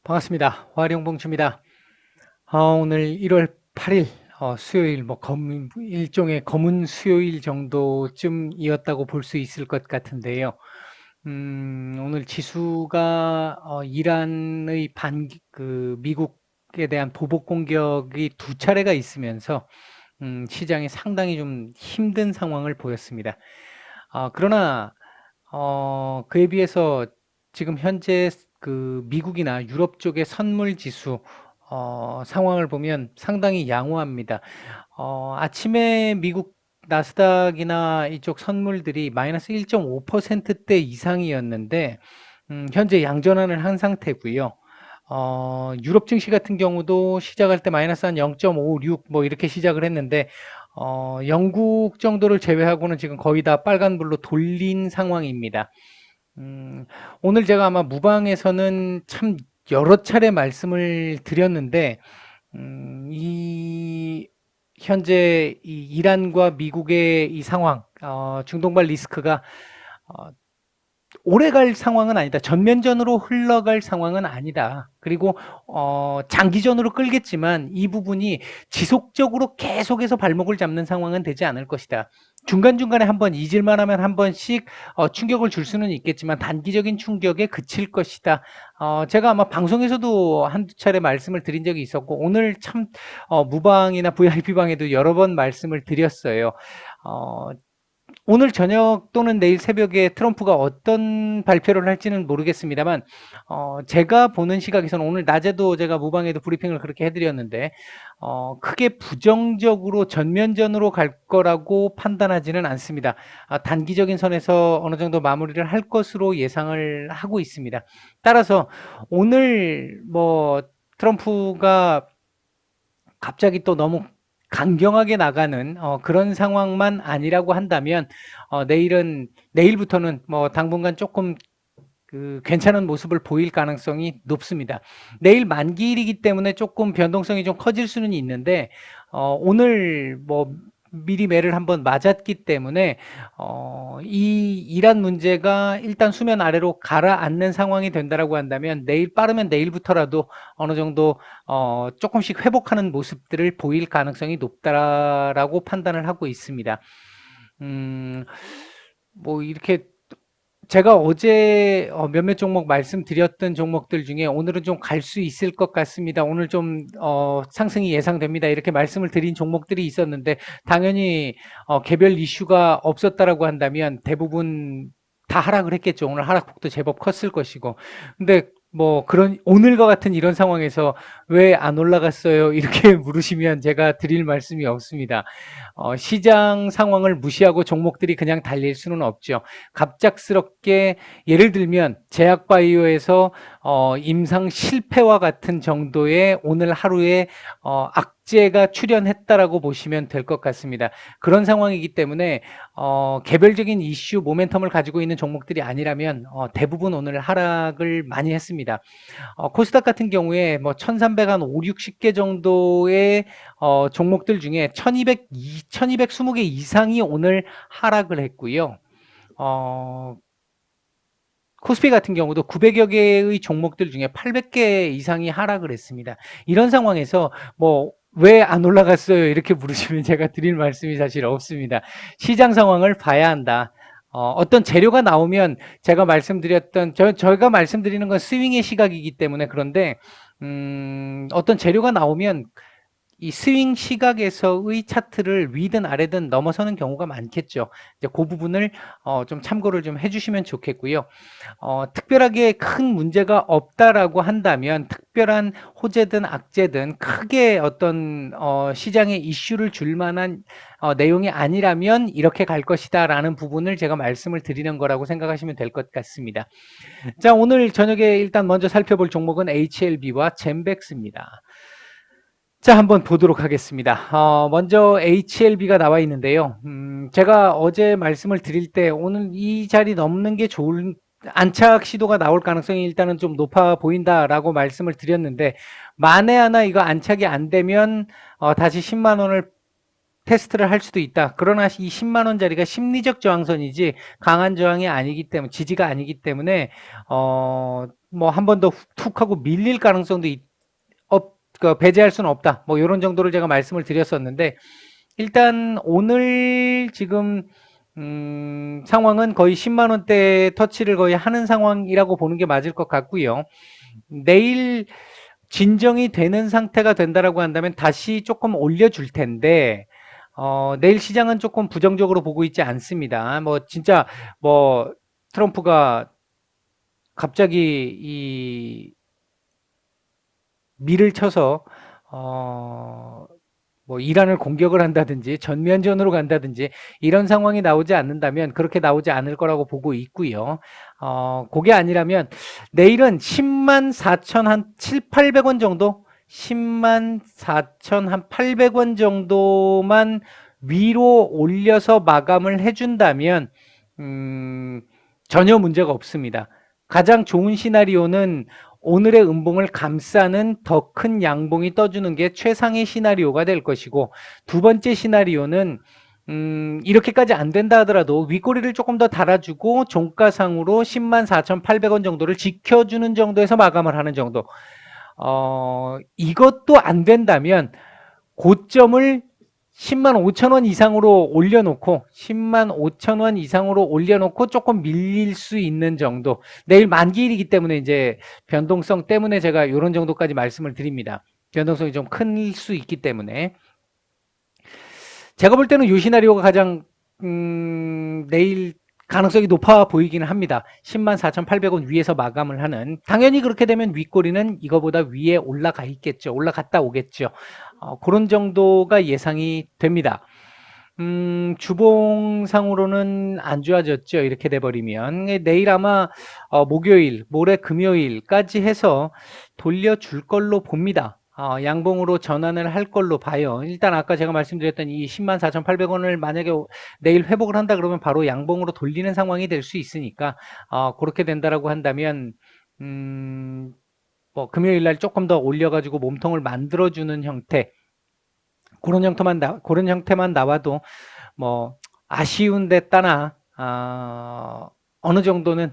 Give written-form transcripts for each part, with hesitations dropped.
반갑습니다. 화룡봉주입니다. 오늘 1월 8일 수요일 일종의 검은 수요일 정도쯤이었다고 볼 수 있을 것 같은데요. 오늘 지수가 이란의 미국에 대한 보복 공격이 두 차례가 있으면서 시장이 상당히 좀 힘든 상황을 보였습니다. 그러나 그에 비해서 지금 현재 미국이나 유럽 쪽의 선물 지수 상황을 보면 상당히 양호합니다. 아침에 미국 나스닥이나 이쪽 선물들이 마이너스 1.5%대 이상이었는데 현재 양전환을 한 상태고요. 유럽 증시 같은 경우도 시작할 때 마이너스 한 0.56 뭐 이렇게 시작을 했는데 영국 정도를 제외하고는 지금 거의 다 빨간불로 돌린 상황입니다. 오늘 제가 아마 무방에서는 참 여러 차례 말씀을 드렸는데, 현재 이 이란과 미국의 이 상황, 중동발 리스크가 어, 오래 갈 상황은 아니다. 전면전으로 흘러갈 상황은 아니다. 그리고 장기전으로 끌겠지만 이 부분이 지속적으로 계속해서 발목을 잡는 상황은 되지 않을 것이다. 중간중간에 한번 잊을만 하면 한 번씩 충격을 줄 수는 있겠지만 단기적인 충격에 그칠 것이다. 제가 아마 방송에서도 한두 차례 말씀을 드린 적이 있었고 오늘 참 무방이나 VIP방에도 여러 번 말씀을 드렸어요. 어, 오늘 저녁 또는 내일 새벽에 트럼프가 어떤 발표를 할지는 모르겠습니다만, 제가 보는 시각에서는 오늘 낮에도 제가 무방에도 브리핑을 그렇게 해드렸는데, 크게 부정적으로 전면전으로 갈 거라고 판단하지는 않습니다. 단기적인 선에서 어느 정도 마무리를 할 것으로 예상을 하고 있습니다. 따라서 오늘 트럼프가 갑자기 또 너무 강경하게 나가는 그런 상황만 아니라고 한다면 내일부터는 뭐 당분간 조금 괜찮은 모습을 보일 가능성이 높습니다. 내일 만기일이기 때문에 조금 변동성이 좀 커질 수는 있는데 오늘 미리 매를 한번 맞았기 때문에 이 이란 문제가 일단 수면 아래로 가라앉는 상황이 된다라고 한다면 빠르면 내일부터라도 어느 정도 조금씩 회복하는 모습들을 보일 가능성이 높다라고 판단을 하고 있습니다. 이렇게 제가 어제 몇몇 종목 말씀드렸던 종목들 중에 오늘은 좀 갈 수 있을 것 같습니다. 오늘 좀 상승이 예상됩니다. 이렇게 말씀을 드린 종목들이 있었는데 당연히 개별 이슈가 없었다라고 한다면 대부분 다 하락을 했겠죠. 오늘 하락폭도 제법 컸을 것이고. 근데 오늘과 같은 이런 상황에서 왜 안 올라갔어요? 이렇게 물으시면 제가 드릴 말씀이 없습니다. 시장 상황을 무시하고 종목들이 그냥 달릴 수는 없죠. 갑작스럽게 예를 들면 제약바이오에서 임상 실패와 같은 정도의 오늘 하루에 악재가 출현했다라고 보시면 될 것 같습니다. 그런 상황이기 때문에 개별적인 이슈 모멘텀을 가지고 있는 종목들이 아니라면 대부분 오늘 하락을 많이 했습니다. 코스닥 같은 경우에 1305, 60개 정도의 종목들 중에 1220개 이상이 오늘 하락을 했고요. 코스피 같은 경우도 900여 개의 종목들 중에 800개 이상이 하락을 했습니다. 이런 상황에서 왜 안 올라갔어요? 이렇게 물으시면 제가 드릴 말씀이 사실 없습니다. 시장 상황을 봐야 한다. 어떤 재료가 나오면 제가 저희가 말씀드리는 건 스윙의 시각이기 때문에 그런데, 어떤 재료가 나오면 이 스윙 시각에서의 차트를 위든 아래든 넘어서는 경우가 많겠죠. 이제 그 부분을 좀 참고를 좀 해주시면 좋겠고요. 특별하게 큰 문제가 없다라고 한다면 특별한 호재든 악재든 크게 어떤 시장에 이슈를 줄 만한 내용이 아니라면 이렇게 갈 것이다라는 부분을 제가 말씀을 드리는 거라고 생각하시면 될 것 같습니다. 자, 오늘 저녁에 일단 먼저 살펴볼 종목은 HLB와 젠백스입니다. 자, 한번 보도록 하겠습니다. 먼저 HLB가 나와 있는데요. 제가 어제 말씀을 드릴 때 오늘 이 자리 넘는 게 좋은 안착 시도가 나올 가능성이 일단은 좀 높아 보인다라고 말씀을 드렸는데 만에 하나 이거 안착이 안 되면 다시 10만 원을 테스트를 할 수도 있다. 그러나 이 10만 원짜리가 심리적 저항선이지 강한 저항이 아니기 때문에 지지가 아니기 때문에 뭐 한 번 더 툭 하고 밀릴 가능성도 배제할 수는 없다. 뭐 이런 정도를 제가 말씀을 드렸었는데 일단 오늘 지금 상황은 거의 10만 원대 터치를 거의 하는 상황이라고 보는 게 맞을 것 같고요. 내일 진정이 되는 상태가 된다라고 한다면 다시 조금 올려줄 텐데 내일 시장은 조금 부정적으로 보고 있지 않습니다. 뭐 진짜 뭐 트럼프가 갑자기 이 밀을 쳐서 뭐 이란을 공격을 한다든지 전면전으로 간다든지 이런 상황이 나오지 않는다면 그렇게 나오지 않을 거라고 보고 있고요. 그게 아니라면 내일은 10만 4천 한 7, 800원 정도 10만 4천 한 800원 정도만 위로 올려서 마감을 해준다면 전혀 문제가 없습니다. 가장 좋은 시나리오는 오늘의 음봉을 감싸는 더 큰 양봉이 떠주는 게 최상의 시나리오가 될 것이고 두 번째 시나리오는 이렇게까지 안 된다 하더라도 윗꼬리를 조금 더 달아주고 종가상으로 10만 4,800원 정도를 지켜주는 정도에서 마감을 하는 정도. 이것도 안 된다면 고점을 10만 5천 원 이상으로 올려놓고 10만 5천 원 이상으로 올려놓고 조금 밀릴 수 있는 정도. 내일 만기일이기 때문에 이제 변동성 때문에 제가 이런 정도까지 말씀을 드립니다. 변동성이 좀 클 수 있기 때문에 제가 볼 때는 이 시나리오가 가장 내일 가능성이 높아 보이기는 합니다. 10만 4,800원 위에서 마감을 하는. 당연히 그렇게 되면 윗꼬리는 이거보다 위에 올라가 있겠죠. 올라갔다 오겠죠. 그런 정도가 예상이 됩니다. 주봉상으로는 안 좋아졌죠. 이렇게 돼버리면. 내일 아마 목요일, 모레 금요일까지 해서 돌려줄 걸로 봅니다. 양봉으로 전환을 할 걸로 봐요. 일단 아까 제가 말씀드렸던 이 10만 4,800원을 만약에 내일 회복을 한다 그러면 바로 양봉으로 돌리는 상황이 될 수 있으니까 그렇게 된다라고 한다면 뭐 금요일 날 조금 더 올려가지고 몸통을 만들어주는 형태 그런 형태만 나와도 뭐 아쉬운데 따나 어느 정도는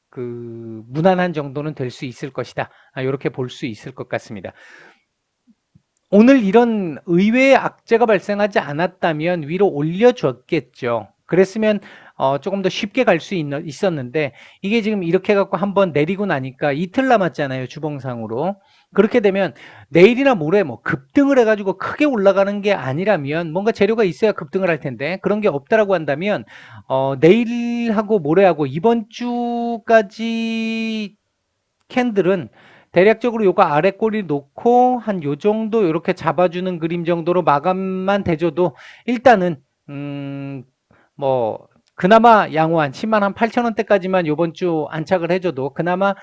그 무난한 정도는 될 수 있을 것이다. 이렇게 볼 수 있을 것 같습니다. 오늘 이런 의외의 악재가 발생하지 않았다면 위로 올려줬겠죠. 그랬으면 조금 더 쉽게 갈 수 있었는데 이게 지금 이렇게 갖고 한번 내리고 나니까 이틀 남았잖아요. 주봉상으로. 그렇게 되면 내일이나 모레 뭐 급등을 해가지고 크게 올라가는 게 아니라면 뭔가 재료가 있어야 급등을 할 텐데 그런 게 없다라고 한다면 내일하고 모레하고 이번 주까지 캔들은 대략적으로 요거 아래 꼬리 놓고 한 요 정도 이렇게 잡아주는 그림 정도로 마감만 돼줘도 일단은 뭐 그나마 양호한 10만 한 8천 원대까지만 요번 주 안착을 해줘도 그나마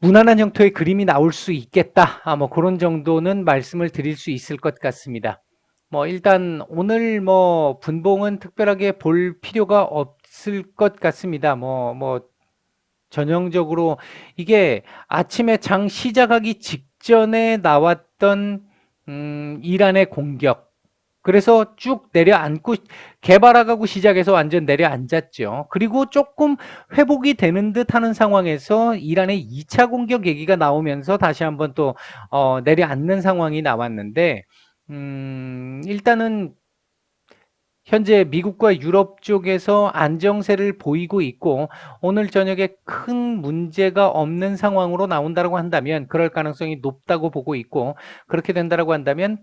무난한 형태의 그림이 나올 수 있겠다. 뭐 그런 정도는 말씀을 드릴 수 있을 것 같습니다. 뭐 일단 오늘 뭐 분봉은 특별하게 볼 필요가 없을 것 같습니다. 뭐 전형적으로 이게 아침에 장 시작하기 직전에 나왔던 이란의 공격. 그래서 쭉 내려앉고 개발하고 시작해서 완전 내려앉았죠. 그리고 조금 회복이 되는 듯 하는 상황에서 이란의 2차 공격 얘기가 나오면서 다시 한번 또 내려앉는 상황이 나왔는데 일단은 현재 미국과 유럽 쪽에서 안정세를 보이고 있고 오늘 저녁에 큰 문제가 없는 상황으로 나온다고 한다면 그럴 가능성이 높다고 보고 있고 그렇게 된다고 한다면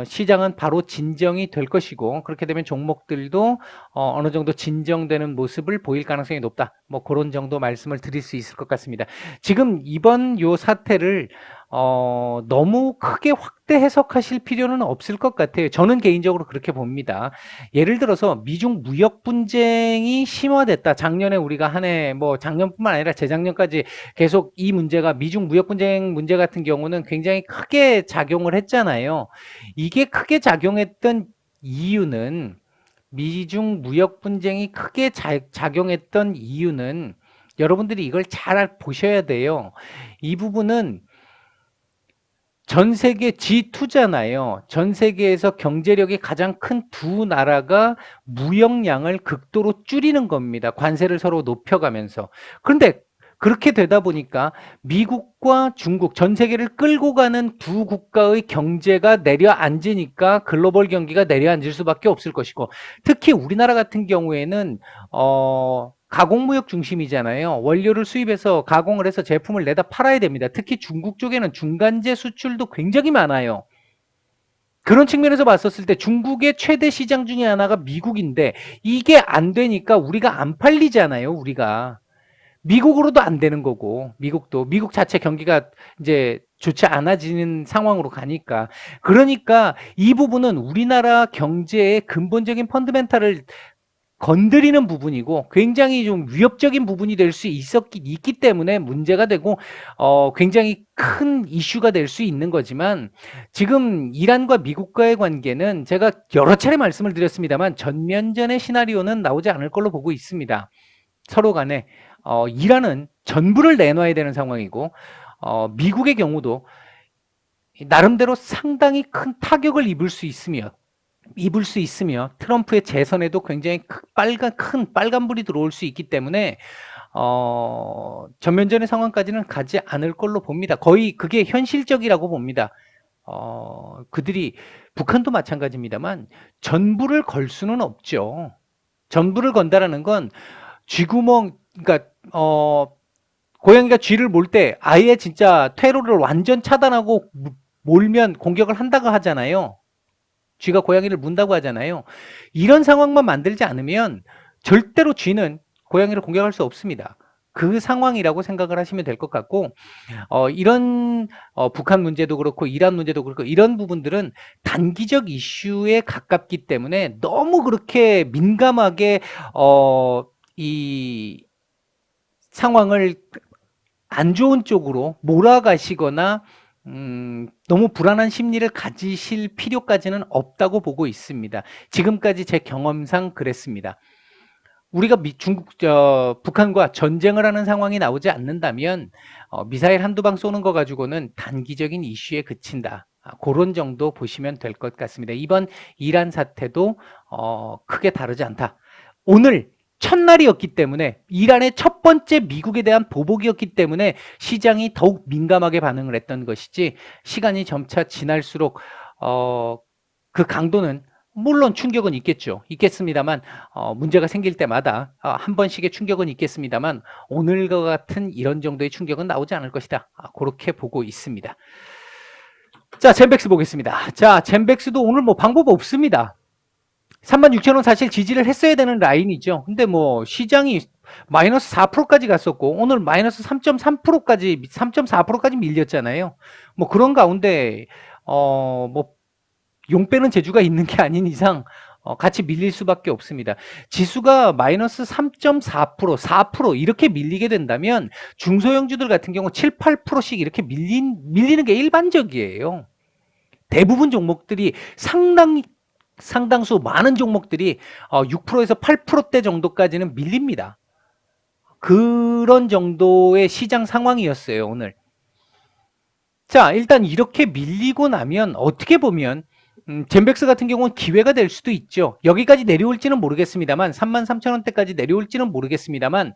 시장은 바로 진정이 될 것이고 그렇게 되면 종목들도 어느 정도 진정되는 모습을 보일 가능성이 높다. 뭐 그런 정도 말씀을 드릴 수 있을 것 같습니다. 지금 이번 요 사태를 너무 크게 확대 해석하실 필요는 없을 것 같아요. 저는 개인적으로 그렇게 봅니다. 예를 들어서 미중 무역 분쟁이 심화됐다. 작년에 우리가 한 해 뭐 작년뿐만 아니라 재작년까지 계속 이 문제가 미중 무역 분쟁 문제 같은 경우는 굉장히 크게 작용을 했잖아요. 이게 크게 작용했던 이유는 미중 무역 분쟁이 크게 작용했던 이유는 여러분들이 이걸 잘 보셔야 돼요. 이 부분은 전 세계 G2잖아요. 전 세계에서 경제력이 가장 큰 두 나라가 무역량을 극도로 줄이는 겁니다. 관세를 서로 높여가면서. 그런데 그렇게 되다 보니까 미국과 중국, 전 세계를 끌고 가는 두 국가의 경제가 내려앉으니까 글로벌 경기가 내려앉을 수밖에 없을 것이고, 특히 우리나라 같은 경우에는 가공무역 중심이잖아요. 원료를 수입해서 가공을 해서 제품을 내다 팔아야 됩니다. 특히 중국 쪽에는 중간재 수출도 굉장히 많아요. 그런 측면에서 봤었을 때 중국의 최대 시장 중에 하나가 미국인데, 이게 안 되니까 우리가 안 팔리잖아요, 우리가. 미국으로도 안 되는 거고, 미국 자체 경기가 이제 좋지 않아지는 상황으로 가니까. 그러니까 이 부분은 우리나라 경제의 근본적인 펀드멘탈을 건드리는 부분이고, 굉장히 좀 위협적인 부분이 될 수 있기 때문에 문제가 되고, 굉장히 큰 이슈가 될 수 있는 거지만, 지금 이란과 미국과의 관계는 제가 여러 차례 말씀을 드렸습니다만, 전면전의 시나리오는 나오지 않을 걸로 보고 있습니다. 서로 간에. 이란은 전부를 내놔야 되는 상황이고, 미국의 경우도 나름대로 상당히 큰 타격을 입을 수 있으며 트럼프의 재선에도 굉장히 큰 빨간불이 들어올 수 있기 때문에 전면전의 상황까지는 가지 않을 걸로 봅니다. 거의 그게 현실적이라고 봅니다. 그들이 북한도 마찬가지입니다만 전부를 걸 수는 없죠. 전부를 건다라는 건 쥐구멍, 그러니까 고양이가 쥐를 몰 때 아예 진짜 퇴로를 완전 차단하고 몰면 공격을 한다고 하잖아요. 쥐가 고양이를 문다고 하잖아요. 이런 상황만 만들지 않으면 절대로 쥐는 고양이를 공격할 수 없습니다. 그 상황이라고 생각을 하시면 될 것 같고, 이런 북한 문제도 그렇고 이란 문제도 그렇고 이런 부분들은 단기적 이슈에 가깝기 때문에 너무 그렇게 민감하게 이 상황을 안 좋은 쪽으로 몰아가시거나 너무 불안한 심리를 가지실 필요까지는 없다고 보고 있습니다. 지금까지 제 경험상 그랬습니다. 우리가 북한과 전쟁을 하는 상황이 나오지 않는다면 미사일 한두 방 쏘는 거 가지고는 단기적인 이슈에 그친다. 그런 정도 보시면 될 것 같습니다. 이번 이란 사태도 크게 다르지 않다. 오늘 첫날이었기 때문에, 이란의 첫 번째 미국에 대한 보복이었기 때문에 시장이 더욱 민감하게 반응을 했던 것이지, 시간이 점차 지날수록 그 강도는 물론 충격은 있겠습니다만, 문제가 생길 때마다 한 번씩의 충격은 있겠습니다만, 오늘과 같은 이런 정도의 충격은 나오지 않을 것이다. 그렇게 보고 있습니다. 자, 젠백스 보겠습니다. 자, 젠백스도 오늘 뭐 방법 없습니다. 36,000원 사실 지지를 했어야 되는 라인이죠. 근데 뭐 시장이 마이너스 4%까지 갔었고 오늘 마이너스 3.3%까지 3.4%까지 밀렸잖아요. 뭐 그런 가운데 뭐 용 빼는 재주가 있는 게 아닌 이상 같이 밀릴 수밖에 없습니다. 지수가 마이너스 3.4%, 4% 이렇게 밀리게 된다면 중소형주들 같은 경우 7, 8%씩 이렇게 밀리는 게 일반적이에요. 대부분 종목들이 상당수 많은 종목들이 6%에서 8%대 정도까지는 밀립니다. 그런 정도의 시장 상황이었어요, 오늘. 자, 일단 이렇게 밀리고 나면 어떻게 보면 젠백스 같은 경우는 기회가 될 수도 있죠. 여기까지 내려올지는 모르겠습니다만 33,000원대까지 내려올지는 모르겠습니다만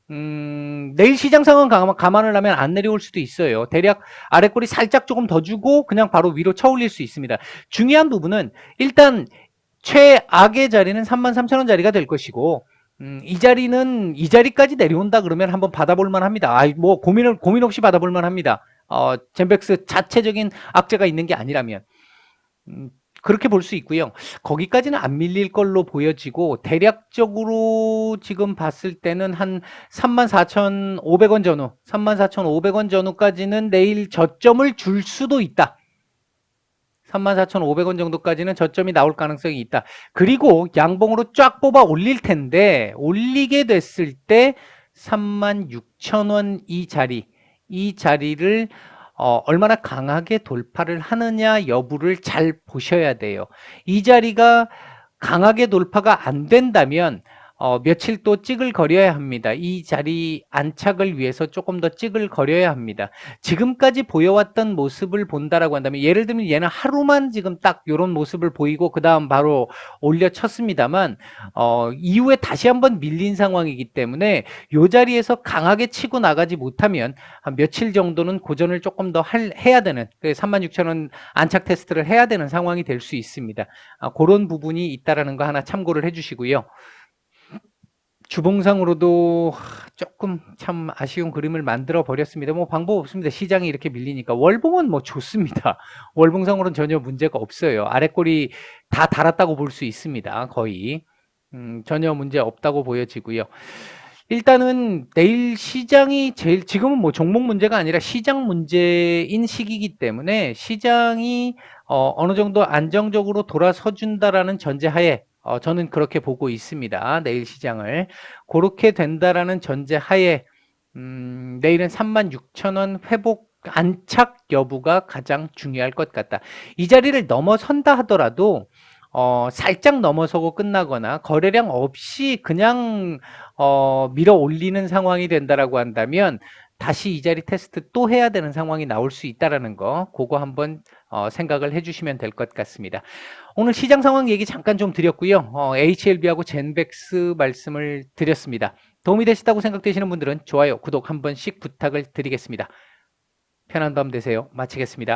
내일 시장 상황 감안을 하면 안 내려올 수도 있어요. 대략 아래꼬리 살짝 조금 더 주고 그냥 바로 위로 쳐올릴 수 있습니다. 중요한 부분은 일단 최악의 자리는 33,000원 자리가 될 것이고 이 자리까지 내려온다 그러면 한번 받아볼 만합니다. 뭐 고민 없이 받아볼 만합니다. 젠백스 자체적인 악재가 있는 게 아니라면 그렇게 볼 수 있고요. 거기까지는 안 밀릴 걸로 보여지고 대략적으로 지금 봤을 때는 한 34,500원 전후, 34,500원 전후까지는 내일 저점을 줄 수도 있다. 34,500원 정도까지는 저점이 나올 가능성이 있다. 그리고 양봉으로 쫙 뽑아 올릴 텐데 올리게 됐을 때 36,000원 이 자리를 얼마나 강하게 돌파를 하느냐 여부를 잘 보셔야 돼요. 이 자리가 강하게 돌파가 안 된다면 며칠 또 찌글거려야 합니다. 이 자리 안착을 위해서 조금 더 찌글거려야 합니다. 지금까지 보여왔던 모습을 본다라고 한다면 예를 들면 얘는 하루만 지금 딱 이런 모습을 보이고 그 다음 바로 올려쳤습니다만 이후에 다시 한번 밀린 상황이기 때문에 이 자리에서 강하게 치고 나가지 못하면 한 며칠 정도는 고전을 조금 더 해야 되는 36,000원 안착 테스트를 해야 되는 상황이 될 수 있습니다. 그런 부분이 있다라는 거 하나 참고를 해주시고요. 주봉상으로도 조금 참 아쉬운 그림을 만들어 버렸습니다. 뭐 방법 없습니다. 시장이 이렇게 밀리니까. 월봉은 뭐 좋습니다. 월봉상으로는 전혀 문제가 없어요. 아랫골이 다 달았다고 볼 수 있습니다. 거의. 전혀 문제 없다고 보여지고요. 일단은 내일 시장이 지금은 뭐 종목 문제가 아니라 시장 문제인 시기이기 때문에 시장이 어느 정도 안정적으로 돌아서 준다라는 전제하에 저는 그렇게 보고 있습니다. 내일 시장을. 그렇게 된다라는 전제하에 내일은 36,000원 회복 안착 여부가 가장 중요할 것 같다. 이 자리를 넘어선다 하더라도 살짝 넘어서고 끝나거나 거래량 없이 그냥 밀어 올리는 상황이 된다라고 한다면 다시 이 자리 테스트 또 해야 되는 상황이 나올 수 있다라는 거 그거 한번 생각을 해주시면 될 것 같습니다. 오늘 시장 상황 얘기 잠깐 좀 드렸고요. HLB하고 젠백스 말씀을 드렸습니다. 도움이 되시다고 생각되시는 분들은 좋아요, 구독 한 번씩 부탁을 드리겠습니다. 편한 밤 되세요. 마치겠습니다.